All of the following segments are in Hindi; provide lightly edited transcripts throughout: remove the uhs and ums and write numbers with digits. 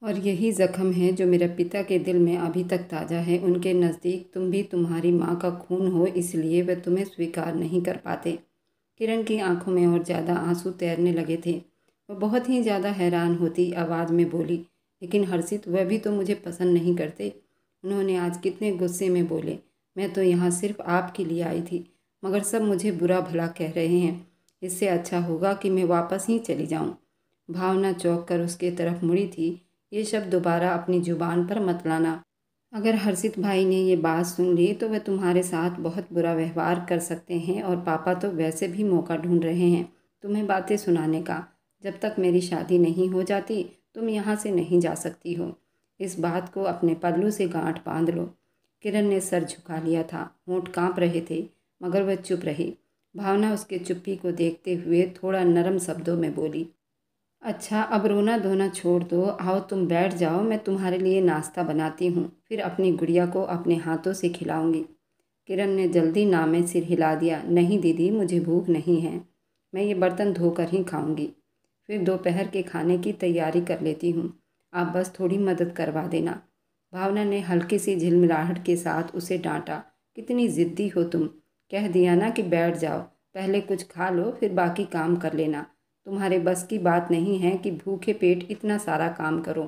और यही ज़ख्म है जो मेरे पिता के दिल में अभी तक ताज़ा है। उनके नज़दीक तुम भी तुम्हारी माँ का खून हो, इसलिए वे तुम्हें स्वीकार नहीं कर पाते। किरण की आंखों में और ज़्यादा आंसू तैरने लगे थे। वह बहुत ही ज़्यादा हैरान होती आवाज़ में बोली, लेकिन हर्षित, वह भी तो मुझे पसंद नहीं करते। उन्होंने आज कितने गुस्से में बोले। मैं तो यहाँ सिर्फ आपके लिए आई थी, मगर सब मुझे बुरा भला कह रहे हैं। इससे अच्छा होगा कि मैं वापस ही चली जाऊँ। भावना चौंक कर उसके तरफ मुड़ी थी। ये शब्द दोबारा अपनी जुबान पर मत लाना। अगर हर्षित भाई ने ये बात सुन ली तो वह तुम्हारे साथ बहुत बुरा व्यवहार कर सकते हैं, और पापा तो वैसे भी मौका ढूंढ रहे हैं तुम्हें बातें सुनाने का। जब तक मेरी शादी नहीं हो जाती तुम यहाँ से नहीं जा सकती हो। इस बात को अपने पल्लू से गांठ बांध लो। किरण ने सर झुका लिया था, होंठ कांप रहे थे, मगर वह चुप रही। भावना उसके चुप्पी को देखते हुए थोड़ा नरम शब्दों में बोली, अच्छा, अब रोना धोना छोड़ दो। आओ तुम बैठ जाओ, मैं तुम्हारे लिए नाश्ता बनाती हूँ, फिर अपनी गुड़िया को अपने हाथों से खिलाऊंगी। किरण ने जल्दी ना में सिर हिला दिया। नहीं दीदी, मुझे भूख नहीं है, मैं ये बर्तन धोकर ही खाऊंगी। फिर दोपहर के खाने की तैयारी कर लेती हूँ, आप बस थोड़ी मदद करवा देना। भावना ने हल्की सी झिलमिलाहट के साथ उसे डांटा। कितनी ज़िद्दी हो तुम। कह दिया ना कि बैठ जाओ, पहले कुछ खा लो फिर बाकी काम कर लेना। तुम्हारे बस की बात नहीं है कि भूखे पेट इतना सारा काम करो।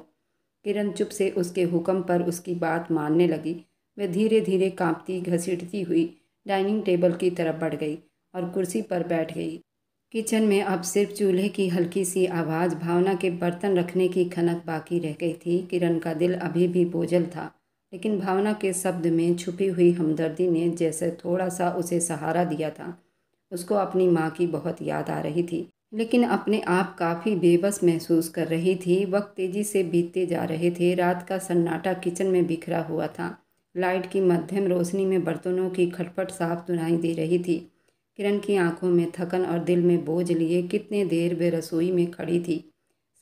किरण चुप से उसके हुक्म पर उसकी बात मानने लगी। वह धीरे धीरे कांपती घसीटती हुई डाइनिंग टेबल की तरफ बढ़ गई और कुर्सी पर बैठ गई। किचन में अब सिर्फ चूल्हे की हल्की सी आवाज़, भावना के बर्तन रखने की खनक बाकी रह गई थी। किरण का दिल अभी भी बोझल था, लेकिन भावना के शब्द में छुपी हुई हमदर्दी ने जैसे थोड़ा सा उसे सहारा दिया था। उसको अपनी माँ की बहुत याद आ रही थी, लेकिन अपने आप काफ़ी बेबस महसूस कर रही थी। वक्त तेज़ी से बीतते जा रहे थे। रात का सन्नाटा किचन में बिखरा हुआ था। लाइट की मध्यम रोशनी में बर्तनों की खटपट साफ सुनाई दे रही थी। किरण की आंखों में थकन और दिल में बोझ लिए कितने देर वे रसोई में खड़ी थी।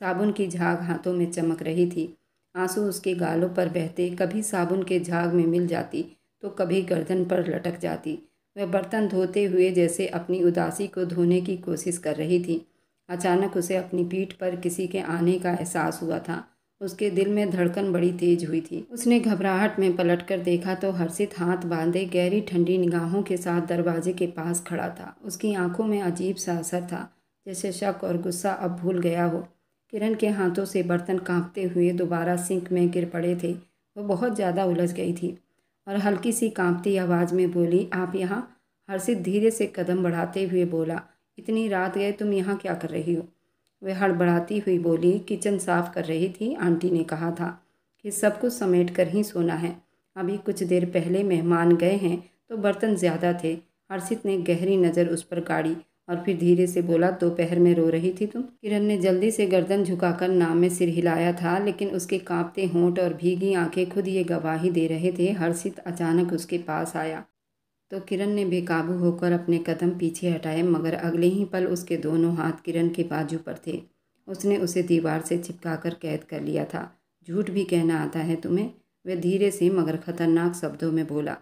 साबुन की झाग हाथों में चमक रही थी। आंसू उसके गालों पर बहते, कभी साबुन के झाग में मिल जाती तो कभी गर्दन पर लटक जाती। वह बर्तन धोते हुए जैसे अपनी उदासी को धोने की कोशिश कर रही थी। अचानक उसे अपनी पीठ पर किसी के आने का एहसास हुआ था। उसके दिल में धड़कन बड़ी तेज हुई थी। उसने घबराहट में पलटकर देखा तो हर्षित हाथ बांधे गहरी ठंडी निगाहों के साथ दरवाजे के पास खड़ा था। उसकी आंखों में अजीब सा असर था, जैसे शक और गुस्सा अब भूल गया हो। किरण के हाथों से बर्तन कांपते हुए दोबारा सिंक में गिर पड़े थे। वह बहुत ज़्यादा उलझ गई थी और हल्की सी कांपती आवाज़ में बोली, आप यहाँ? हर्षित धीरे से कदम बढ़ाते हुए बोला, इतनी रात गए तुम यहाँ क्या कर रही हो? वह हड़बड़ाती हुई बोली, किचन साफ कर रही थी। आंटी ने कहा था कि सब कुछ समेट कर ही सोना है। अभी कुछ देर पहले मेहमान गए हैं तो बर्तन ज़्यादा थे। हर्षित ने गहरी नज़र उस पर गाड़ी और फिर धीरे से बोला, दोपहर में रो रही थी तुम? किरण ने जल्दी से गर्दन झुकाकर नाम में सिर हिलाया था, लेकिन उसके कांपते होंठ और भीगी आंखें खुद ये गवाही दे रहे थे। हर्षित अचानक उसके पास आया तो किरण ने बेकाबू होकर अपने कदम पीछे हटाए, मगर अगले ही पल उसके दोनों हाथ किरण के बाजू पर थे। उसने उसे दीवार से चिपकाकर कैद कर लिया था। झूठ भी कहना आता है तुम्हें? वह धीरे से मगर खतरनाक शब्दों में बोला।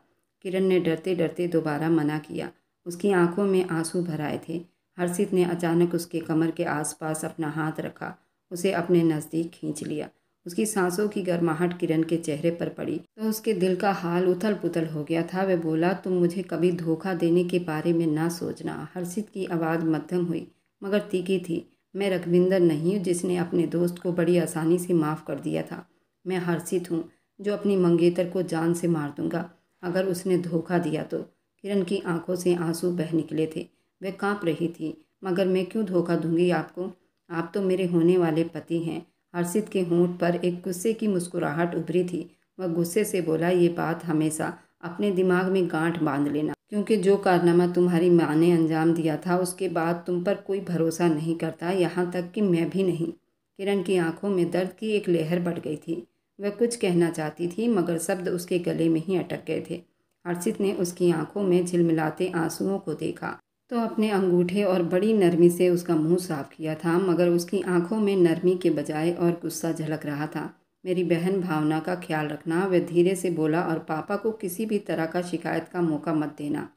किरण ने डरते डरते दोबारा मना किया। उसकी आंखों में आंसू भर आए थे। हर्षित ने अचानक उसके कमर के आसपास अपना हाथ रखा, उसे अपने नज़दीक खींच लिया। उसकी सांसों की गर्माहट किरण के चेहरे पर पड़ी तो उसके दिल का हाल उथल पुथल हो गया था। वह बोला, तुम मुझे कभी धोखा देने के बारे में ना सोचना। हर्षित की आवाज़ मध्यम हुई मगर तीखी थी। मैं रघविंदर नहीं हूँ जिसने अपने दोस्त को बड़ी आसानी से माफ़ कर दिया था। मैं हर्षित हूँ जो अपनी मंगेतर को जान से मार दूंगा अगर उसने धोखा दिया तो। किरण की आंखों से आंसू बह निकले थे। वह काँप रही थी। मगर मैं क्यों धोखा दूंगी आपको? आप तो मेरे होने वाले पति हैं। हर्षित के होंठ पर एक गुस्से की मुस्कुराहट उभरी थी। वह गुस्से से बोला, ये बात हमेशा अपने दिमाग में गांठ बांध लेना, क्योंकि जो कारनामा तुम्हारी माँ ने अंजाम दिया था उसके बाद तुम पर कोई भरोसा नहीं करता, यहाँ तक कि मैं भी नहीं। किरण की आंखों में दर्द की एक लहर बढ़ गई थी। वह कुछ कहना चाहती थी मगर शब्द उसके गले में ही अटक गए थे। हर्षित ने उसकी आंखों में झिलमिलाते आंसुओं को देखा तो अपने अंगूठे और बड़ी नरमी से उसका मुंह साफ किया था, मगर उसकी आंखों में नरमी के बजाय और गुस्सा झलक रहा था। मेरी बहन भावना का ख्याल रखना, वह धीरे से बोला, और पापा को किसी भी तरह का शिकायत का मौका मत देना,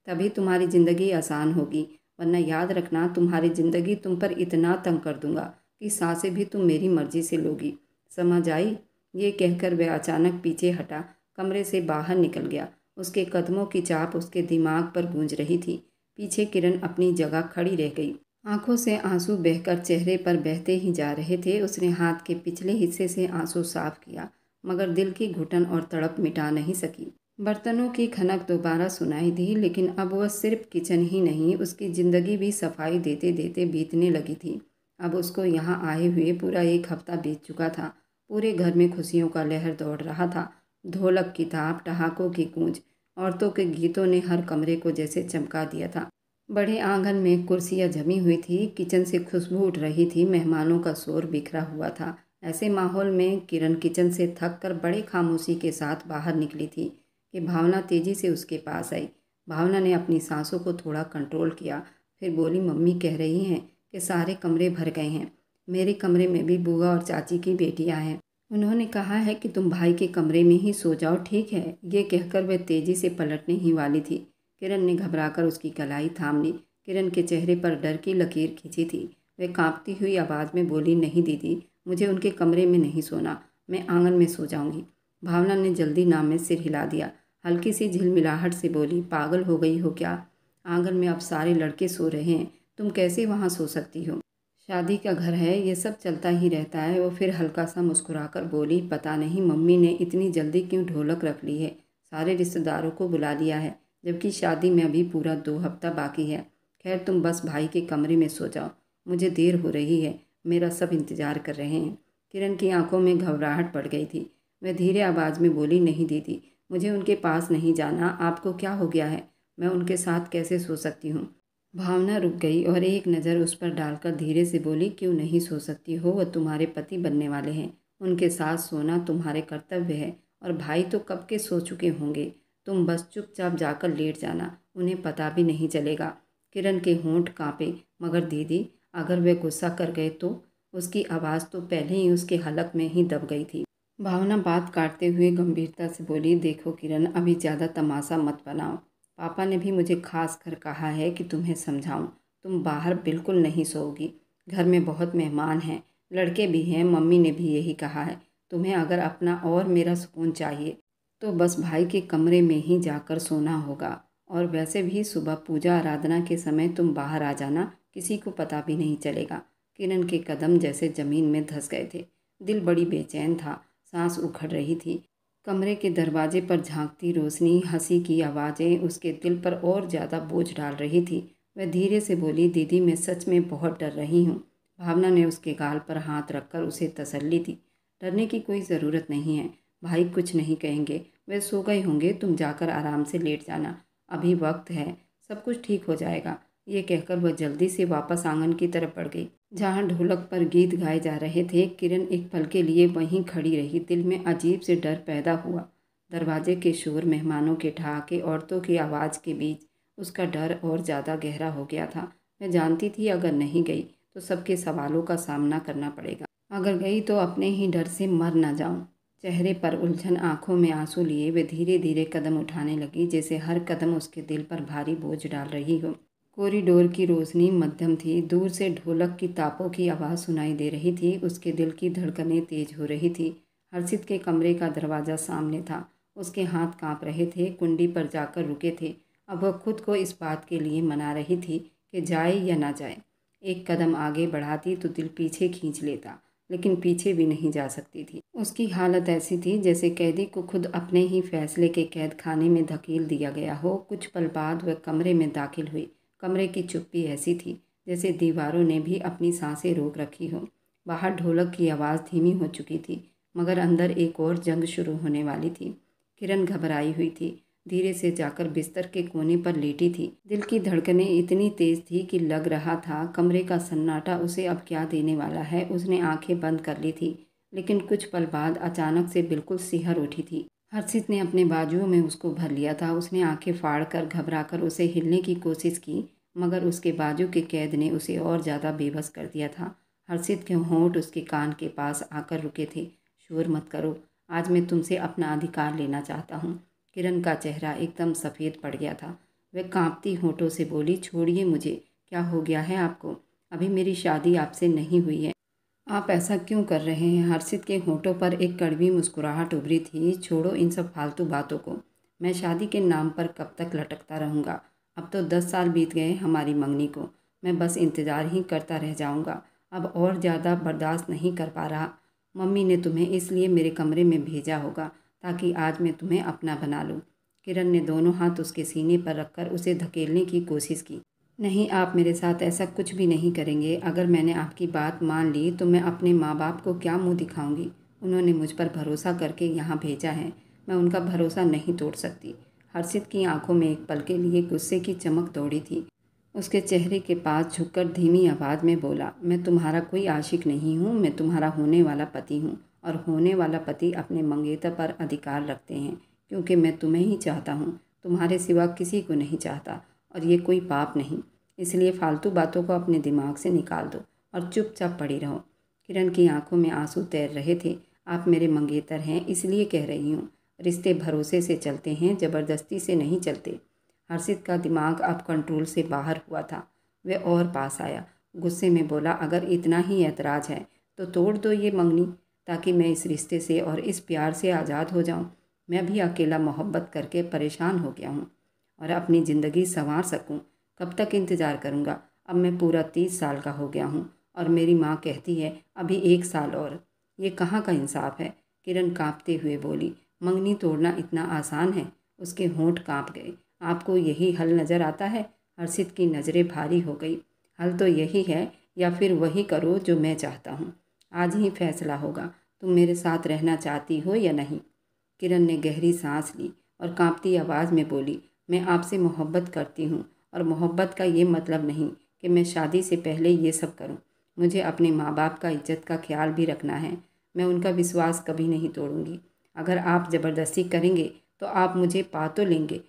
तभी तुम्हारी ज़िंदगी आसान होगी। वरना याद रखना, तुम्हारी ज़िंदगी तुम पर इतना तंग कर दूंगा कि सांसें भी तुम मेरी मर्जी से लोगी। समझ आई? ये कहकर वह अचानक पीछे हटा, कमरे से बाहर निकल गया। उसके कदमों की चाप उसके दिमाग पर गूंज रही थी। पीछे किरण अपनी जगह खड़ी रह गई। आंखों से आंसू बहकर चेहरे पर बहते ही जा रहे थे। उसने हाथ के पिछले हिस्से से आंसू साफ किया, मगर दिल की घुटन और तड़प मिटा नहीं सकी। बर्तनों की खनक दोबारा सुनाई दी, लेकिन अब वह सिर्फ किचन ही नहीं, उसकी ज़िंदगी भी सफाई देते देते बीतने लगी थी। अब उसको यहाँ आए हुए पूरा 1 हफ्ता बीत चुका था। पूरे घर में खुशियों का लहर दौड़ रहा था। ढोलक की थाप, ठहाकों की गूंज, औरतों के गीतों ने हर कमरे को जैसे चमका दिया था। बड़े आंगन में कुर्सियां जमी हुई थी, किचन से खुशबू उठ रही थी, मेहमानों का शोर बिखरा हुआ था। ऐसे माहौल में किरण किचन से थक कर बड़े खामोशी के साथ बाहर निकली थी कि भावना तेजी से उसके पास आई। भावना ने अपनी सांसों को थोड़ा कंट्रोल किया, फिर बोली, मम्मी कह रही हैं कि सारे कमरे भर गए हैं। मेरे कमरे में भी बुआ और चाची की बेटियां हैं। उन्होंने कहा है कि तुम भाई के कमरे में ही सो जाओ, ठीक है? ये कहकर वह तेजी से पलटने ही वाली थी। किरण ने घबराकर उसकी कलाई थाम ली। किरण के चेहरे पर डर की लकीर खींची थी। वह कांपती हुई आवाज़ में बोली, नहीं दीदी, मुझे उनके कमरे में नहीं सोना, मैं आंगन में सो जाऊंगी। भावना ने जल्दी नाम में सिर हिला दिया। हल्की सी झिलमिलाहट से बोली, पागल हो गई हो क्या? आंगन में अब सारे लड़के सो रहे हैं, तुम कैसे वहाँ सो सकती हो? शादी का घर है, ये सब चलता ही रहता है। वो फिर हल्का सा मुस्कुराकर बोली, पता नहीं मम्मी ने इतनी जल्दी क्यों ढोलक रख ली है। सारे रिश्तेदारों को बुला लिया है, जबकि शादी में अभी पूरा 2 हफ्ता बाकी है। खैर तुम बस भाई के कमरे में सो जाओ, मुझे देर हो रही है, मेरा सब इंतज़ार कर रहे हैं। किरण की आंखों में घबराहट पड़ गई थी। वह धीरे आवाज़ में बोली, नहीं दीदी, मुझे उनके पास नहीं जाना। आपको क्या हो गया है? मैं उनके साथ कैसे सो सकती हूँ? भावना रुक गई और एक नज़र उस पर डालकर धीरे से बोली, क्यों नहीं सो सकती हो? वह तुम्हारे पति बनने वाले हैं, उनके साथ सोना तुम्हारे कर्तव्य है। और भाई तो कब के सो चुके होंगे, तुम बस चुपचाप जाकर लेट जाना, उन्हें पता भी नहीं चलेगा। किरण के होंठ कांपे, मगर दीदी, अगर वे गुस्सा कर गए तो? उसकी आवाज़ तो पहले ही उसके हलक में ही दब गई थी। भावना बात काटते हुए गंभीरता से बोली, देखो किरण, अभी ज़्यादा तमाशा मत बनाओ। पापा ने भी मुझे खास कर कहा है कि तुम्हें समझाऊं। तुम बाहर बिल्कुल नहीं सोओगी, घर में बहुत मेहमान हैं, लड़के भी हैं, मम्मी ने भी यही कहा है। तुम्हें अगर अपना और मेरा सुकून चाहिए तो बस भाई के कमरे में ही जाकर सोना होगा। और वैसे भी सुबह पूजा आराधना के समय तुम बाहर आ जाना, किसी को पता भी नहीं चलेगा। किरण के कदम जैसे ज़मीन में धंस गए थे। दिल बड़ी बेचैन था, सांस उखड़ रही थी। कमरे के दरवाजे पर झांकती रोशनी, हंसी की आवाज़ें उसके दिल पर और ज़्यादा बोझ डाल रही थी। वह धीरे से बोली, दीदी, मैं सच में बहुत डर रही हूँ। भावना ने उसके गाल पर हाथ रखकर उसे तसल्ली दी। डरने की कोई ज़रूरत नहीं है, भाई कुछ नहीं कहेंगे, वे सो गए होंगे, तुम जाकर आराम से लेट जाना, अभी वक्त है, सब कुछ ठीक हो जाएगा। ये कहकर वह जल्दी से वापस आंगन की तरफ बढ़ गई, जहाँ ढोलक पर गीत गाए जा रहे थे। किरण एक पल के लिए वहीं खड़ी रही। दिल में अजीब से डर पैदा हुआ। दरवाजे के शोर, मेहमानों के ठहाके, औरतों की आवाज़ के बीच उसका डर और ज़्यादा गहरा हो गया था। मैं जानती थी अगर नहीं गई तो सबके सवालों का सामना करना पड़ेगा, अगर गई तो अपने ही डर से मर न जाऊं। चेहरे पर उलझन, आंखों में आंसू लिए वे धीरे धीरे कदम उठाने लगी, जैसे हर कदम उसके दिल पर भारी बोझ डाल रही हो। कॉरिडोर की रोशनी मध्यम थी। दूर से ढोलक की तापों की आवाज़ सुनाई दे रही थी। उसके दिल की धड़कनें तेज हो रही थी। हर्षित के कमरे का दरवाज़ा सामने था। उसके हाथ कांप रहे थे, कुंडी पर जाकर रुके थे। अब वह खुद को इस बात के लिए मना रही थी कि जाए या ना जाए। एक कदम आगे बढ़ाती तो दिल पीछे खींच लेता, लेकिन पीछे भी नहीं जा सकती थी। उसकी हालत ऐसी थी जैसे कैदी को खुद अपने ही फैसले के कैद खाने में धकेल दिया गया हो। कुछ पल बाद वह कमरे में दाखिल हुई। कमरे की चुप्पी ऐसी थी जैसे दीवारों ने भी अपनी सांसें रोक रखी हो। बाहर ढोलक की आवाज़ धीमी हो चुकी थी, मगर अंदर एक और जंग शुरू होने वाली थी। किरण घबराई हुई थी, धीरे से जाकर बिस्तर के कोने पर लेटी थी। दिल की धड़कनें इतनी तेज थी कि लग रहा था कमरे का सन्नाटा उसे अब क्या देने वाला है। उसने आंखें बंद कर ली थी, लेकिन कुछ पल बाद अचानक से बिल्कुल सिहर उठी थी। हर्षित ने अपने बाजुओं में उसको भर लिया था। उसने आंखें फाड़कर घबराकर उसे हिलने की कोशिश की, मगर उसके बाजू के कैद ने उसे और ज़्यादा बेबस कर दिया था। हर्षित के होंठ उसके कान के पास आकर रुके थे। शोर मत करो, आज मैं तुमसे अपना अधिकार लेना चाहता हूँ। किरण का चेहरा एकदम सफ़ेद पड़ गया था। वह कांपती होठों से बोली, छोड़िए मुझे, क्या हो गया है आपको? अभी मेरी शादी आपसे नहीं हुई है। आप ऐसा क्यों कर रहे हैं? हर्षित के होठों पर एक कड़वी मुस्कुराहट उभरी थी। छोड़ो इन सब फालतू बातों को। मैं शादी के नाम पर कब तक लटकता रहूँगा? अब तो 10 साल बीत गए हमारी मंगनी को। मैं बस इंतज़ार ही करता रह जाऊँगा। अब और ज़्यादा बर्दाश्त नहीं कर पा रहा। मम्मी ने तुम्हें इसलिए मेरे कमरे में भेजा होगा ताकि आज मैं तुम्हें अपना बना लूँ। किरण ने दोनों हाथ उसके सीने पर रखकर उसे धकेलने की कोशिश की। नहीं, आप मेरे साथ ऐसा कुछ भी नहीं करेंगे। अगर मैंने आपकी बात मान ली तो मैं अपने माँ बाप को क्या मुंह दिखाऊंगी? उन्होंने मुझ पर भरोसा करके यहाँ भेजा है। मैं उनका भरोसा नहीं तोड़ सकती। हर्षित की आंखों में एक पल के लिए गुस्से की चमक दौड़ी थी। उसके चेहरे के पास झुककर धीमी आवाज़ में बोला, मैं तुम्हारा कोई आशिक नहीं हूँ। मैं तुम्हारा होने वाला पति हूँ और होने वाला पति अपने मंगेतर पर अधिकार रखते हैं क्योंकि मैं तुम्हें ही चाहता हूँ। तुम्हारे सिवा किसी को नहीं चाहता और ये कोई पाप नहीं। इसलिए फालतू बातों को अपने दिमाग से निकाल दो और चुपचाप पड़ी रहो। किरण की आंखों में आंसू तैर रहे थे। आप मेरे मंगेतर हैं इसलिए कह रही हूँ। रिश्ते भरोसे से चलते हैं, ज़बरदस्ती से नहीं चलते। हर्षित का दिमाग अब कंट्रोल से बाहर हुआ था। वह और पास आया, गुस्से में बोला, अगर इतना ही ऐतराज़ है तो तोड़ दो ये मंगनी ताकि मैं इस रिश्ते से और इस प्यार से आज़ाद हो जाऊँ। मैं भी अकेला मोहब्बत करके परेशान हो गया हूँ और अपनी ज़िंदगी संवार सकूँ। कब तक इंतज़ार करूँगा? अब मैं पूरा 30 साल का हो गया हूँ और मेरी माँ कहती है अभी 1 साल और। ये कहाँ का इंसाफ है? किरण कांपते हुए बोली, मंगनी तोड़ना इतना आसान है? उसके होंठ कांप गए। आपको यही हल नज़र आता है? हर्षित की नज़रें भारी हो गई। हल तो यही है या फिर वही करो जो मैं चाहता हूँ। आज ही फैसला होगा, तुम मेरे साथ रहना चाहती हो या नहीं? किरण ने गहरी सांस ली और कांपती आवाज़ में बोली, मैं आपसे मोहब्बत करती हूँ और मोहब्बत का ये मतलब नहीं कि मैं शादी से पहले ये सब करूँ। मुझे अपने माँ बाप का इज्जत का ख्याल भी रखना है। मैं उनका विश्वास कभी नहीं तोड़ूंगी। अगर आप ज़बरदस्ती करेंगे तो आप मुझे पा तो लेंगे,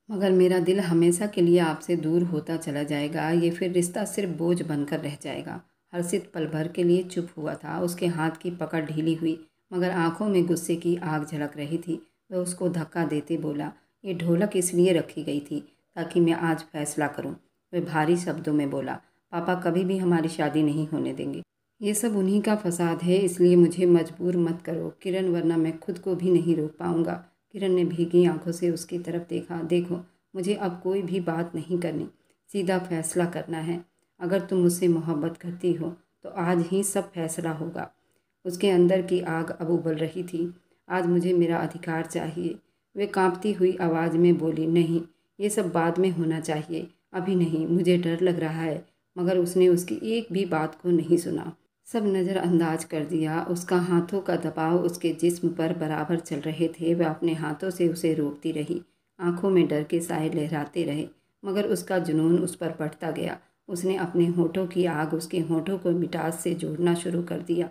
मगर मेरा दिल हमेशा के लिए आपसे दूर होता चला जाएगा। ये फिर रिश्ता सिर्फ बोझ बनकर रह जाएगा। हर्षित पल भर के लिए चुप हुआ था। उसके हाथ की पकड़ ढीली हुई मगर आंखों में गुस्से की आग झलक रही थी। वह उसको धक्का देते बोला, ये ढोलक इसलिए रखी गई थी ताकि मैं आज फैसला करूं। वह भारी शब्दों में बोला, पापा कभी भी हमारी शादी नहीं होने देंगे। ये सब उन्हीं का फसाद है, इसलिए मुझे मजबूर मत करो किरण, वरना मैं खुद को भी नहीं रोक पाऊंगा। किरण ने भीगी आंखों से उसकी तरफ देखा। देखो, मुझे अब कोई भी बात नहीं करनी, सीधा फैसला करना है। अगर तुम मुझसे मोहब्बत करती हो तो आज ही सब फैसला होगा। उसके अंदर की आग अब उबल रही थी। आज मुझे मेरा अधिकार चाहिए। वे कांपती हुई आवाज़ में बोली, नहीं, ये सब बाद में होना चाहिए, अभी नहीं, मुझे डर लग रहा है। मगर उसने उसकी एक भी बात को नहीं सुना, सब नज़रअंदाज कर दिया। उसका हाथों का दबाव उसके जिस्म पर बराबर चल रहे थे। वह अपने हाथों से उसे रोकती रही, आंखों में डर के साए लहराते रहे, मगर उसका जुनून उस पर बढ़ता गया। उसने अपने होठों की आग उसके होठों को मिठास से जोड़ना शुरू कर दिया।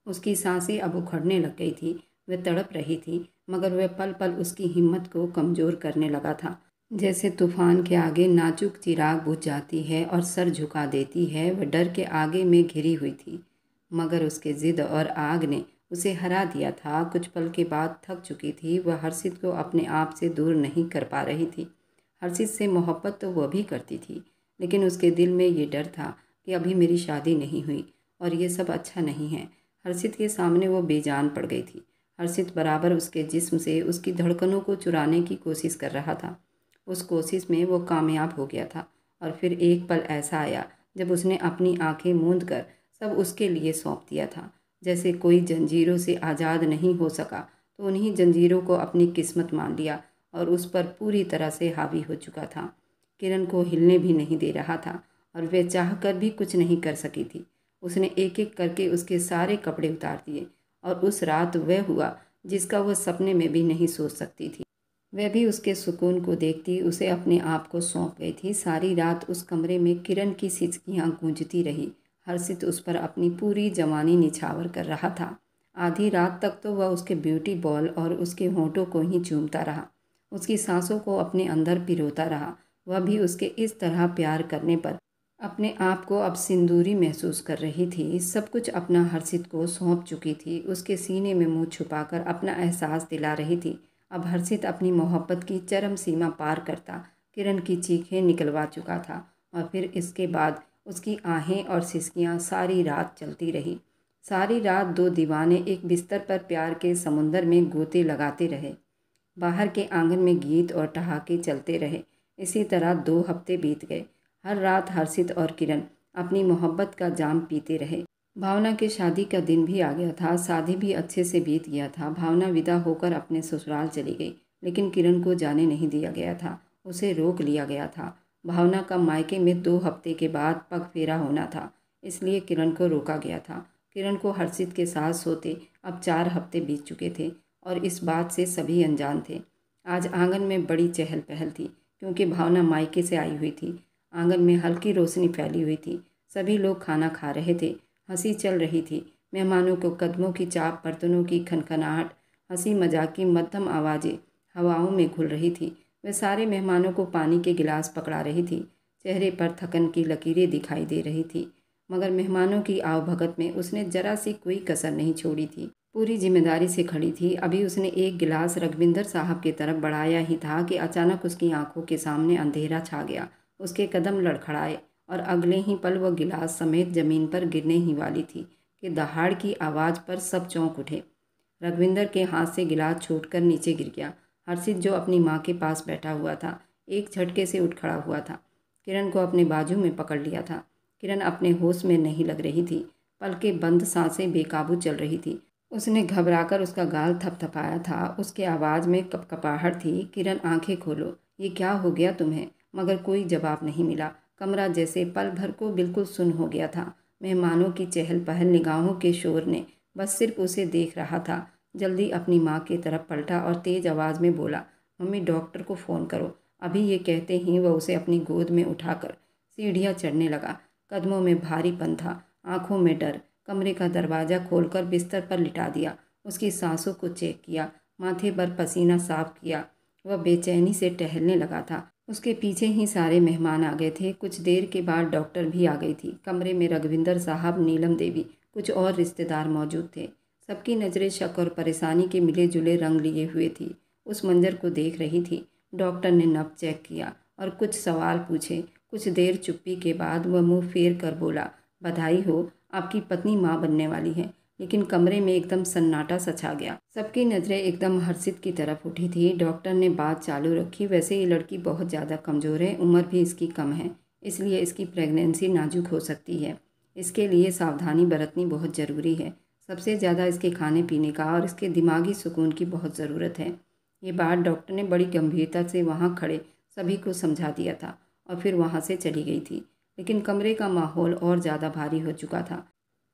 उसकी सांसें अब उखड़ने लग गई थी। वह तड़प रही थी मगर वह पल पल उसकी हिम्मत को कमज़ोर करने लगा था। जैसे तूफान के आगे नाजुक चिराग बुझ जाती है और सर झुका देती है, वह डर के आगे में घिरी हुई थी। मगर उसके ज़िद और आग ने उसे हरा दिया था। कुछ पल के बाद थक चुकी थी। वह हर्षित को अपने आप से दूर नहीं कर पा रही थी। हर्षित से मोहब्बत तो वह भी करती थी, लेकिन उसके दिल में ये डर था कि अभी मेरी शादी नहीं हुई और ये सब अच्छा नहीं है। हर्षित के सामने वो बेजान पड़ गई थी। हर्षित बराबर उसके जिस्म से उसकी धड़कनों को चुराने की कोशिश कर रहा था। उस कोशिश में वो कामयाब हो गया था और फिर एक पल ऐसा आया जब उसने अपनी आंखें मूंद कर सब उसके लिए सौंप दिया था। जैसे कोई जंजीरों से आज़ाद नहीं हो सका तो उन्हीं जंजीरों को अपनी किस्मत मान लिया और उस पर पूरी तरह से हावी हो चुका था। किरण को हिलने भी नहीं दे रहा था और वह चाह कर भी कुछ नहीं कर सकी थी। उसने एक एक करके उसके सारे कपड़े उतार दिए और उस रात वह हुआ जिसका वह सपने में भी नहीं सोच सकती थी। वह भी उसके सुकून को देखती उसे अपने आप को सौंप गई थी। सारी रात उस कमरे में किरण की सिसकियाँ गूंजती रही। हर्षित उस पर अपनी पूरी जवानी निछावर कर रहा था। आधी रात तक तो वह उसके ब्यूटी बॉल और उसके होठों को ही चूमता रहा, उसकी सांसों को अपने अंदर पिरोता रहा। वह भी उसके इस तरह प्यार करने पर अपने आप को अब सिंदूरी महसूस कर रही थी। सब कुछ अपना हर्षित को सौंप चुकी थी। उसके सीने में मुंह छुपाकर अपना एहसास दिला रही थी। अब हर्षित अपनी मोहब्बत की चरम सीमा पार करता किरण की चीखें निकलवा चुका था और फिर इसके बाद उसकी आहें और सिसकियां सारी रात चलती रही। सारी रात दो दीवाने एक बिस्तर पर प्यार के समुंदर में गोते लगाते रहे। बाहर के आंगन में गीत और ठहाके चलते रहे। इसी तरह 2 हफ्ते बीत गए। हर रात हर्षित और किरण अपनी मोहब्बत का जाम पीते रहे। भावना के शादी का दिन भी आ गया था। शादी भी अच्छे से बीत गया था। भावना विदा होकर अपने ससुराल चली गई, लेकिन किरण को जाने नहीं दिया गया था। उसे रोक लिया गया था। भावना का मायके में 2 हफ्ते के बाद पगफेरा होना था, इसलिए किरण को रोका गया था। किरण को हर्षित के साथ सोते अब 4 हफ्ते बीत चुके थे और इस बात से सभी अनजान थे। आज आंगन में बड़ी चहल पहल थी, क्योंकि भावना मायके से आई हुई थी। आंगन में हल्की रोशनी फैली हुई थी। सभी लोग खाना खा रहे थे। हंसी चल रही थी। मेहमानों को कदमों की चाप, बर्तनों की खनखनाहट, हंसी मजाक की मध्यम आवाज़ें हवाओं में घुल रही थी। वे सारे मेहमानों को पानी के गिलास पकड़ा रही थी। चेहरे पर थकन की लकीरें दिखाई दे रही थी, मगर मेहमानों की आवभगत में उसने जरा सी कोई कसर नहीं छोड़ी थी। पूरी जिम्मेदारी से खड़ी थी। अभी उसने एक गिलास रघविंदर साहब की तरफ बढ़ाया ही था कि अचानक उसकी आंखों के सामने अंधेरा छा गया। उसके कदम लड़खड़ाए और अगले ही पल वह गिलास समेत ज़मीन पर गिरने ही वाली थी कि दहाड़ की आवाज़ पर सब चौंक उठे। रघविंदर के हाथ से गिलास छूटकर नीचे गिर गया। हर्षित, जो अपनी माँ के पास बैठा हुआ था, एक झटके से उठ खड़ा हुआ था। किरण को अपने बाजू में पकड़ लिया था। किरण अपने होश में नहीं लग रही थी। पलकें बंद, सांसें बेकाबू चल रही थी। उसने घबराकर उसका गाल थपथपाया था। उसके आवाज़ में कपकपाहट थी। किरण, आंखें खोलो, ये क्या हो गया तुम्हें? मगर कोई जवाब नहीं मिला। कमरा जैसे पल भर को बिल्कुल सुन्न हो गया था। मेहमानों की चहल पहल, निगाहों के शोर ने बस सिर्फ उसे देख रहा था। जल्दी अपनी माँ की तरफ पलटा और तेज़ आवाज़ में बोला, मम्मी, डॉक्टर को फ़ोन करो। अभी ये कहते ही वह उसे अपनी गोद में उठाकर सीढ़ियाँ चढ़ने लगा। कदमों में भारीपन था, आंखों में डर। कमरे का दरवाज़ा खोलकर बिस्तर पर लिटा दिया। उसकी सांसों को चेक किया, माथे पर पसीना साफ किया। वह बेचैनी से टहलने लगा था। उसके पीछे ही सारे मेहमान आ गए थे। कुछ देर के बाद डॉक्टर भी आ गई थी। कमरे में रघविंदर साहब, नीलम देवी, कुछ और रिश्तेदार मौजूद थे। सबकी नज़रें शक और परेशानी के मिले जुले रंग लिए हुए थी। उस मंजर को देख रही थी। डॉक्टर ने नब्ज चेक किया और कुछ सवाल पूछे। कुछ देर चुप्पी के बाद वह मुंह फेर कर बोला, बधाई हो, आपकी पत्नी माँ बनने वाली है। लेकिन कमरे में एकदम सन्नाटा सा छा गया। सबकी नज़रें एकदम हर्षित की तरफ उठी थी। डॉक्टर ने बात चालू रखी, वैसे ये लड़की बहुत ज़्यादा कमज़ोर है, उम्र भी इसकी कम है, इसलिए इसकी प्रेगनेंसी नाजुक हो सकती है। इसके लिए सावधानी बरतनी बहुत ज़रूरी है। सबसे ज़्यादा इसके खाने पीने का और इसके दिमागी सुकून की बहुत ज़रूरत है। ये बात डॉक्टर ने बड़ी गंभीरता से वहाँ खड़े सभी को समझा दिया था और फिर वहाँ से चली गई थी। लेकिन कमरे का माहौल और ज़्यादा भारी हो चुका था।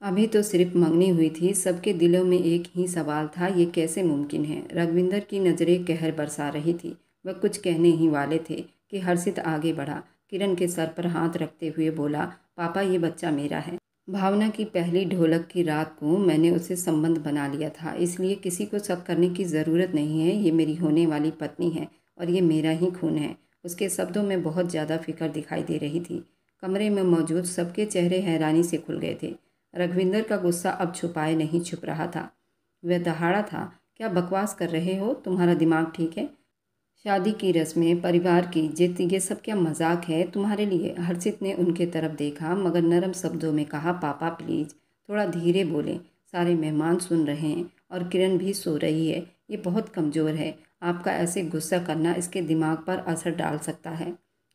अभी तो सिर्फ मंगनी हुई थी। सबके दिलों में एक ही सवाल था, ये कैसे मुमकिन है? रघविंदर की नज़रें कहर बरसा रही थी। वह कुछ कहने ही वाले थे कि हर्षित आगे बढ़ा। किरण के सर पर हाथ रखते हुए बोला, पापा, ये बच्चा मेरा है। भावना की पहली ढोलक की रात को मैंने उससे संबंध बना लिया था, इसलिए किसी को शक करने की ज़रूरत नहीं है। ये मेरी होने वाली पत्नी है और ये मेरा ही खून है। उसके शब्दों में बहुत ज़्यादा फिक्र दिखाई दे रही थी। कमरे में मौजूद सबके चेहरे हैरानी से खुल गए थे। रघविंदर का गुस्सा अब छुपाए नहीं छुप रहा था। वह दहाड़ा था, क्या बकवास कर रहे हो? तुम्हारा दिमाग ठीक है? शादी की रस्में, परिवार की इज्जत, ये सब क्या मजाक है तुम्हारे लिए? हर्षित ने उनके तरफ देखा मगर नरम शब्दों में कहा, पापा प्लीज़ थोड़ा धीरे बोलें, सारे मेहमान सुन रहे हैं और किरण भी सो रही है। ये बहुत कमज़ोर है। आपका ऐसे गुस्सा करना इसके दिमाग पर असर डाल सकता है।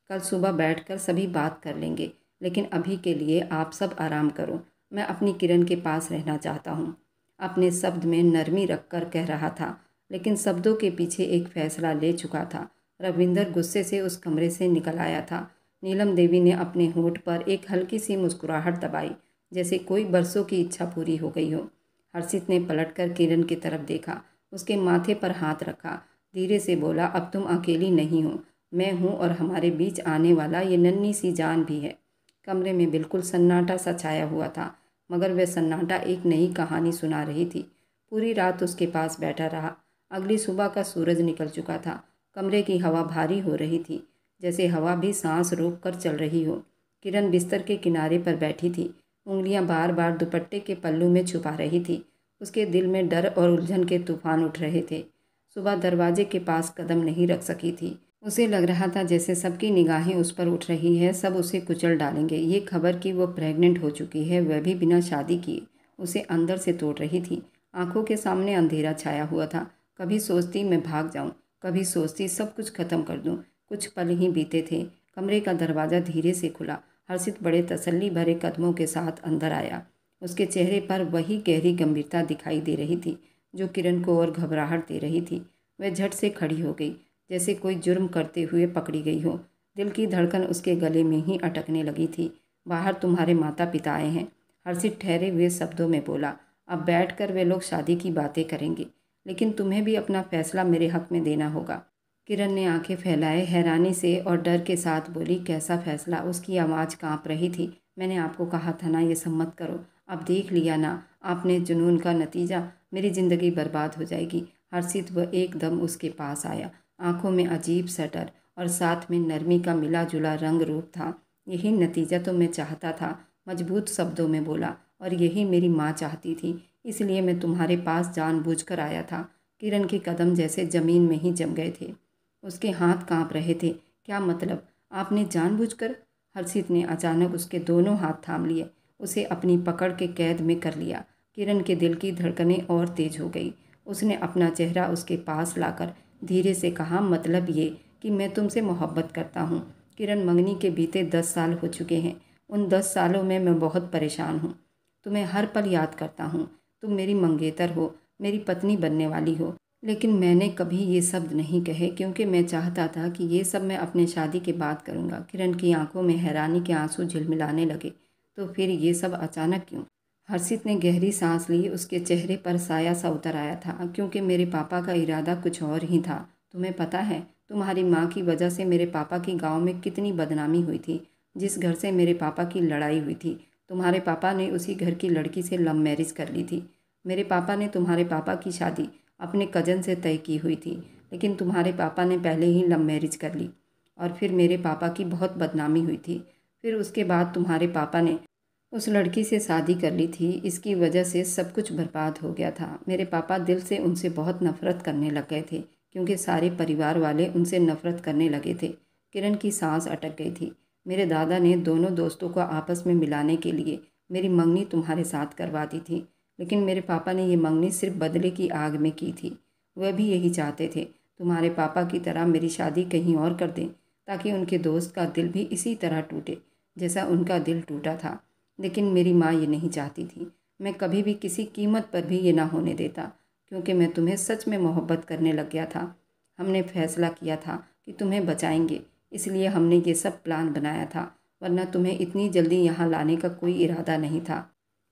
कल सुबह बैठकर सभी बात कर लेंगे, लेकिन अभी के लिए आप सब आराम करो। मैं अपनी किरण के पास रहना चाहता हूँ। अपने शब्द में नरमी रखकर कह रहा था, लेकिन शब्दों के पीछे एक फैसला ले चुका था। रविंदर गुस्से से उस कमरे से निकल आया था। नीलम देवी ने अपने होंठ पर एक हल्की सी मुस्कुराहट दबाई, जैसे कोई बरसों की इच्छा पूरी हो गई हो। हर्षित ने पलटकर किरण की तरफ देखा, उसके माथे पर हाथ रखा, धीरे से बोला, अब तुम अकेली नहीं हो, मैं हूँ और हमारे बीच आने वाला ये नन्ही सी जान भी है। कमरे में बिल्कुल सन्नाटा सा छाया हुआ था, मगर वह सन्नाटा एक नई कहानी सुना रही थी। पूरी रात उसके पास बैठा रहा। अगली सुबह का सूरज निकल चुका था। कमरे की हवा भारी हो रही थी, जैसे हवा भी सांस रोक कर चल रही हो। किरण बिस्तर के किनारे पर बैठी थी, उंगलियां बार बार दुपट्टे के पल्लू में छुपा रही थी। उसके दिल में डर और उलझन के तूफान उठ रहे थे। सुबह दरवाजे के पास कदम नहीं रख सकी थी। उसे लग रहा था जैसे सबकी निगाहें उस पर उठ रही है, सब उसे कुचल डालेंगे। ये खबर कि वो प्रेग्नेंट हो चुकी है, वह भी बिना शादी किए, उसे अंदर से तोड़ रही थी। आंखों के सामने अंधेरा छाया हुआ था। कभी सोचती मैं भाग जाऊं, कभी सोचती सब कुछ खत्म कर दूं। कुछ पल ही बीते थे। कमरे का दरवाज़ा धीरे से खुला। हर्षित बड़े तसल्ली भरे कदमों के साथ अंदर आया। उसके चेहरे पर वही गहरी गंभीरता दिखाई दे रही थी जो किरण को और घबराहट दे रही थी। वह झट से खड़ी हो गई, जैसे कोई जुर्म करते हुए पकड़ी गई हो। दिल की धड़कन उसके गले में ही अटकने लगी थी। बाहर तुम्हारे माता पिता आए हैं, हर्षित ठहरे हुए शब्दों में बोला। अब बैठकर वे लोग शादी की बातें करेंगे, लेकिन तुम्हें भी अपना फैसला मेरे हक में देना होगा। किरण ने आंखें फैलाए, हैरानी से और डर के साथ बोली, कैसा फैसला? उसकी आवाज़ कांप रही थी। मैंने आपको कहा था ना ये सब मत करो। अब देख लिया ना आपने जुनून का नतीजा। मेरी ज़िंदगी बर्बाद हो जाएगी। हर्षित वह एकदम उसके पास आया। आंखों में अजीब सा डर और साथ में नरमी का मिला जुला रंग रूप था। यही नतीजा तो मैं चाहता था, मजबूत शब्दों में बोला, और यही मेरी माँ चाहती थी। इसलिए मैं तुम्हारे पास जानबूझकर आया था। किरण के कदम जैसे ज़मीन में ही जम गए थे। उसके हाथ कांप रहे थे। क्या मतलब? आपने जानबूझकर? हर्षित ने अचानक उसके दोनों हाथ थाम लिए, उसे अपनी पकड़ के कैद में कर लिया। किरण के दिल की धड़कनें और तेज हो गई। उसने अपना चेहरा उसके पास लाकर धीरे से कहा, मतलब ये कि मैं तुमसे मोहब्बत करता हूँ। किरण, मंगनी के बीते 10 साल हो चुके हैं। उन 10 सालों में मैं बहुत परेशान हूँ। तुम्हें हर पल याद करता हूँ। तुम मेरी मंगेतर हो, मेरी पत्नी बनने वाली हो। लेकिन मैंने कभी ये शब्द नहीं कहे, क्योंकि मैं चाहता था कि ये सब मैं अपने शादी के बाद करूँगा। किरण की आंखों में हैरानी के आंसू झिलमिलाने लगे। तो फिर ये सब अचानक क्यों? हर्षित ने गहरी सांस ली। उसके चेहरे पर साया सा उतर आया था। क्योंकि मेरे पापा का इरादा कुछ और ही था। तुम्हें पता है, तुम्हारी माँ की वजह से मेरे पापा की गांव में कितनी बदनामी हुई थी। जिस घर से मेरे पापा की लड़ाई हुई थी, तुम्हारे पापा ने उसी घर की लड़की से लव मैरिज कर ली थी। मेरे पापा ने तुम्हारे पापा की शादी अपने कज़न से तय की हुई थी, लेकिन तुम्हारे पापा ने पहले ही लव मैरिज कर ली। और फिर मेरे पापा की बहुत बदनामी हुई थी। फिर उसके बाद तुम्हारे पापा ने उस लड़की से शादी कर ली थी। इसकी वजह से सब कुछ बर्बाद हो गया था। मेरे पापा दिल से उनसे बहुत नफरत करने लग गए थे, क्योंकि सारे परिवार वाले उनसे नफरत करने लगे थे। किरण की सांस अटक गई थी। मेरे दादा ने दोनों दोस्तों को आपस में मिलाने के लिए मेरी मंगनी तुम्हारे साथ करवा दी थी, लेकिन मेरे पापा ने ये मंगनी सिर्फ बदले की आग में की थी। वह भी यही चाहते थे, तुम्हारे पापा की तरह मेरी शादी कहीं और कर दें, ताकि उनके दोस्त का दिल भी इसी तरह टूटे जैसा उनका दिल टूटा था। लेकिन मेरी माँ ये नहीं चाहती थी। मैं कभी भी किसी कीमत पर भी ये ना होने देता, क्योंकि मैं तुम्हें सच में मोहब्बत करने लग गया था। हमने फैसला किया था कि तुम्हें बचाएंगे, इसलिए हमने ये सब प्लान बनाया था, वरना तुम्हें इतनी जल्दी यहाँ लाने का कोई इरादा नहीं था।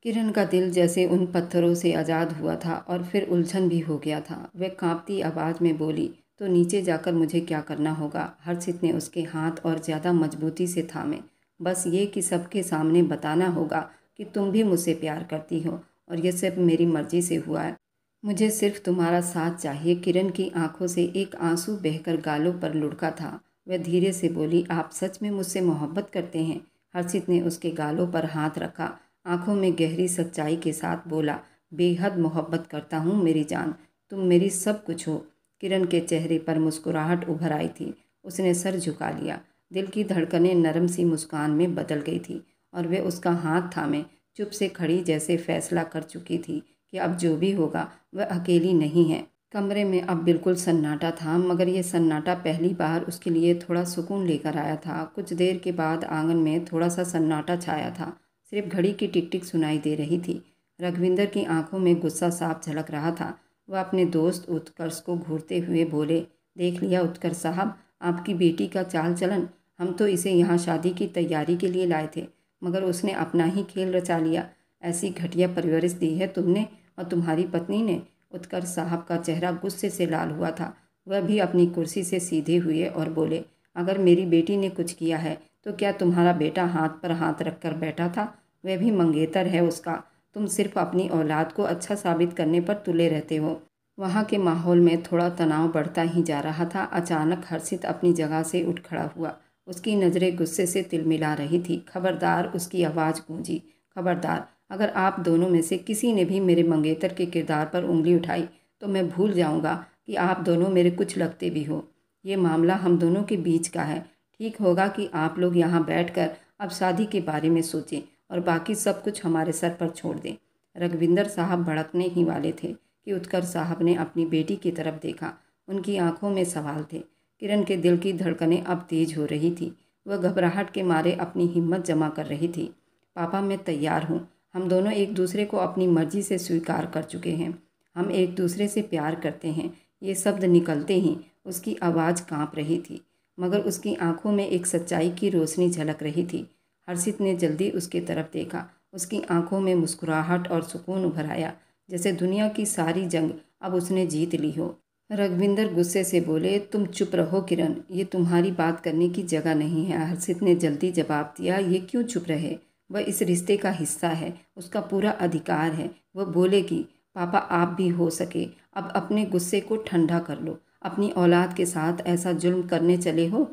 किरण का दिल जैसे उन पत्थरों से आज़ाद हुआ था और फिर उलझन भी हो गया था। वह कांपती आवाज़ में बोली, तो नीचे जाकर मुझे क्या करना होगा? हर्षित ने उसके हाथ और ज़्यादा मजबूती से थामे। बस ये कि सबके सामने बताना होगा कि तुम भी मुझसे प्यार करती हो, और ये सिर्फ मेरी मर्जी से हुआ है। मुझे सिर्फ तुम्हारा साथ चाहिए। किरण की आंखों से एक आंसू बहकर गालों पर लुढ़का था। वह धीरे से बोली, आप सच में मुझसे मोहब्बत करते हैं? हर्षित ने उसके गालों पर हाथ रखा, आंखों में गहरी सच्चाई के साथ बोला, बेहद मोहब्बत करता हूँ मेरी जान, तुम मेरी सब कुछ हो। किरण के चेहरे पर मुस्कुराहट उभर आई थी। उसने सर झुका लिया। दिल की धड़कनें नरम सी मुस्कान में बदल गई थी, और वे उसका हाथ थामे चुप से खड़ी, जैसे फैसला कर चुकी थी कि अब जो भी होगा वह अकेली नहीं है। कमरे में अब बिल्कुल सन्नाटा था, मगर यह सन्नाटा पहली बार उसके लिए थोड़ा सुकून लेकर आया था। कुछ देर के बाद आंगन में थोड़ा सा सन्नाटा छाया था। सिर्फ घड़ी की टिक टिक सुनाई दे रही थी। रघविंदर की आंखों में गुस्सा साफ झलक रहा था। वह अपने दोस्त उत्कर्ष को घूरते हुए बोले, देख लिया उत्कर्ष साहब, आपकी बेटी का चाल चलन। हम तो इसे यहाँ शादी की तैयारी के लिए लाए थे, मगर उसने अपना ही खेल रचा लिया। ऐसी घटिया परवरिश दी है तुमने और तुम्हारी पत्नी ने। उत्कर्ष साहब का चेहरा गुस्से से लाल हुआ था। वह भी अपनी कुर्सी से सीधे हुए और बोले, अगर मेरी बेटी ने कुछ किया है तो क्या तुम्हारा बेटा हाथ पर हाथ रखकर बैठा था? वह भी मंगेतर है उसका। तुम सिर्फ अपनी औलाद को अच्छा साबित करने पर तुले रहते हो। वहाँ के माहौल में थोड़ा तनाव बढ़ता ही जा रहा था। अचानक हर्षित अपनी जगह से उठ खड़ा हुआ। उसकी नज़रें गुस्से से तिलमिला रही थी। खबरदार, उसकी आवाज़ गूंजी, खबरदार, अगर आप दोनों में से किसी ने भी मेरे मंगेतर के किरदार पर उंगली उठाई तो मैं भूल जाऊंगा कि आप दोनों मेरे कुछ लगते भी हो। ये मामला हम दोनों के बीच का है। ठीक होगा कि आप लोग यहाँ बैठकर अब शादी के बारे में सोचें और बाकी सब कुछ हमारे सर पर छोड़ दें। रघविंदर साहब भड़कने ही वाले थे कि उत्कर्ष साहब ने अपनी बेटी की तरफ देखा। उनकी आंखों में सवाल थे। किरण के दिल की धड़कनें अब तेज हो रही थी। वह घबराहट के मारे अपनी हिम्मत जमा कर रही थी। पापा, मैं तैयार हूँ। हम दोनों एक दूसरे को अपनी मर्जी से स्वीकार कर चुके हैं। हम एक दूसरे से प्यार करते हैं। ये शब्द निकलते ही उसकी आवाज़ कांप रही थी, मगर उसकी आंखों में एक सच्चाई की रोशनी झलक रही थी। हर्षित ने जल्दी उसकी तरफ देखा। उसकी आंखों में मुस्कुराहट और सुकून उभर आया, जैसे दुनिया की सारी जंग अब उसने जीत ली हो। रघविंदर गुस्से से बोले, तुम चुप रहो किरण, ये तुम्हारी बात करने की जगह नहीं है। हर्षित ने जल्दी जवाब दिया, ये क्यों चुप रहे? वह इस रिश्ते का हिस्सा है, उसका पूरा अधिकार है। वह बोलेगी, पापा आप भी हो सके अब अपने गुस्से को ठंडा कर लो। अपनी औलाद के साथ ऐसा जुल्म करने चले हो?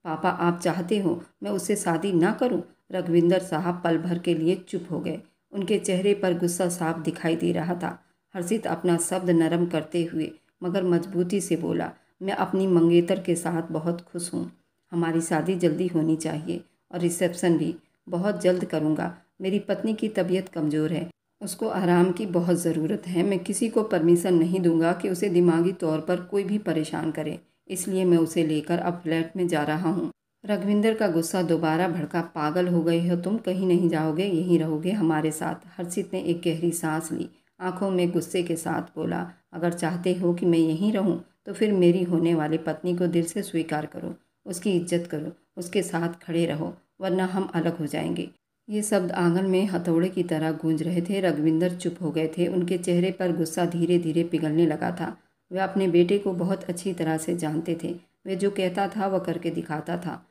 पापा, आप चाहते हो मैं उससे शादी ना करूं? रघविंदर साहब पल भर के लिए चुप हो गए। उनके चेहरे पर गुस्सा साफ दिखाई दे रहा था। हर्षित अपना शब्द नरम करते हुए मगर मजबूती से बोला, मैं अपनी मंगेतर के साथ बहुत खुश हूँ। हमारी शादी जल्दी होनी चाहिए और रिसेप्शन भी बहुत जल्द करूँगा। मेरी पत्नी की तबीयत कमज़ोर है, उसको आराम की बहुत ज़रूरत है। मैं किसी को परमिशन नहीं दूंगा कि उसे दिमागी तौर पर कोई भी परेशान करे, इसलिए मैं उसे लेकर अब फ्लैट में जा रहा हूँ। रघविंदर का गुस्सा दोबारा भड़का, पागल हो गए हो तुम? कहीं नहीं जाओगे, यहीं रहोगे हमारे साथ। हर्षित ने एक गहरी सांस ली, आंखों में गुस्से के साथ बोला, अगर चाहते हो कि मैं यहीं रहूं तो फिर मेरी होने वाली पत्नी को दिल से स्वीकार करो, उसकी इज्जत करो, उसके साथ खड़े रहो, वरना हम अलग हो जाएंगे। ये शब्द आंगन में हथौड़े की तरह गूंज रहे थे। रघविंदर चुप हो गए थे। उनके चेहरे पर गुस्सा धीरे धीरे पिघलने लगा था। वे अपने बेटे को बहुत अच्छी तरह से जानते थे। वे जो कहता था वह करके दिखाता था।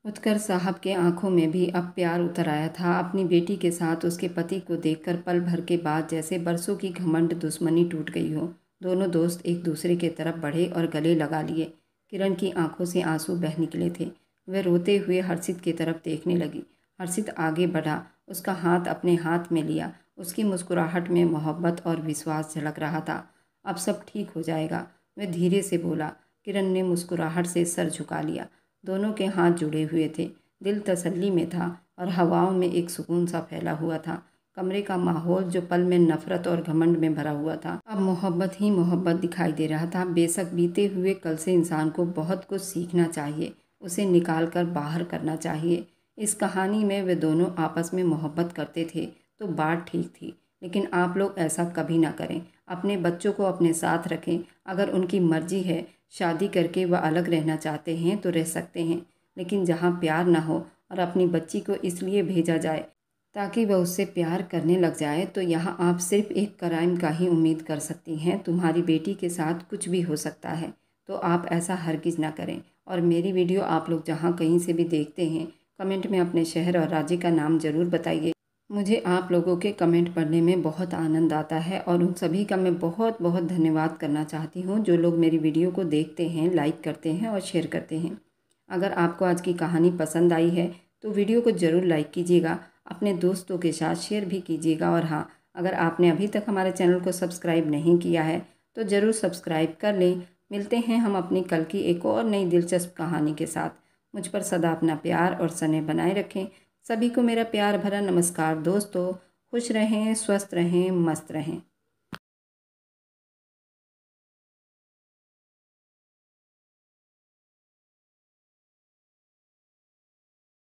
उत्कर्ष साहब के आंखों में भी अब प्यार उतर आया था। अपनी बेटी के साथ उसके पति को देखकर पल भर के बाद जैसे बरसों की घमंड दुश्मनी टूट गई हो। दोनों दोस्त एक दूसरे के तरफ बढ़े और गले लगा लिए। किरण की आंखों से आंसू बह निकले थे। वह रोते हुए हर्षित की तरफ देखने लगी। हर्षित आगे बढ़ा, उसका हाथ अपने हाथ में लिया। उसकी मुस्कुराहट में मोहब्बत और विश्वास झलक रहा था। अब सब ठीक हो जाएगा, वह धीरे से बोला। किरण ने मुस्कुराहट से सर झुका लिया। दोनों के हाथ जुड़े हुए थे। दिल तसल्ली में था और हवाओं में एक सुकून सा फैला हुआ था। कमरे का माहौल जो पल में नफरत और घमंड में भरा हुआ था, अब मोहब्बत ही मोहब्बत दिखाई दे रहा था। बेशक बीते हुए कल से इंसान को बहुत कुछ सीखना चाहिए, उसे निकाल कर बाहर करना चाहिए। इस कहानी में वे दोनों आपस में मोहब्बत करते थे तो बात ठीक थी, लेकिन आप लोग ऐसा कभी ना करें। अपने बच्चों को अपने साथ रखें। अगर उनकी मर्जी है शादी करके वह अलग रहना चाहते हैं तो रह सकते हैं, लेकिन जहाँ प्यार ना हो और अपनी बच्ची को इसलिए भेजा जाए ताकि वह उससे प्यार करने लग जाए, तो यहाँ आप सिर्फ एक क्राइम का ही उम्मीद कर सकती हैं। तुम्हारी बेटी के साथ कुछ भी हो सकता है, तो आप ऐसा हरगिज़ ना करें। और मेरी वीडियो आप लोग जहाँ कहीं से भी देखते हैं, कमेंट में अपने शहर और राज्य का नाम ज़रूर बताइए। मुझे आप लोगों के कमेंट पढ़ने में बहुत आनंद आता है और उन सभी का मैं बहुत बहुत धन्यवाद करना चाहती हूँ जो लोग मेरी वीडियो को देखते हैं, लाइक करते हैं और शेयर करते हैं। अगर आपको आज की कहानी पसंद आई है तो वीडियो को ज़रूर लाइक कीजिएगा, अपने दोस्तों के साथ शेयर भी कीजिएगा। और हाँ, अगर आपने अभी तक हमारे चैनल को सब्सक्राइब नहीं किया है तो ज़रूर सब्सक्राइब कर लें। मिलते हैं हम अपनी कल की एक और नई दिलचस्प कहानी के साथ। मुझ पर सदा अपना प्यार और स्नेह बनाए रखें। सभी को मेरा प्यार भरा नमस्कार दोस्तों। खुश रहें, स्वस्थ रहें, मस्त रहें।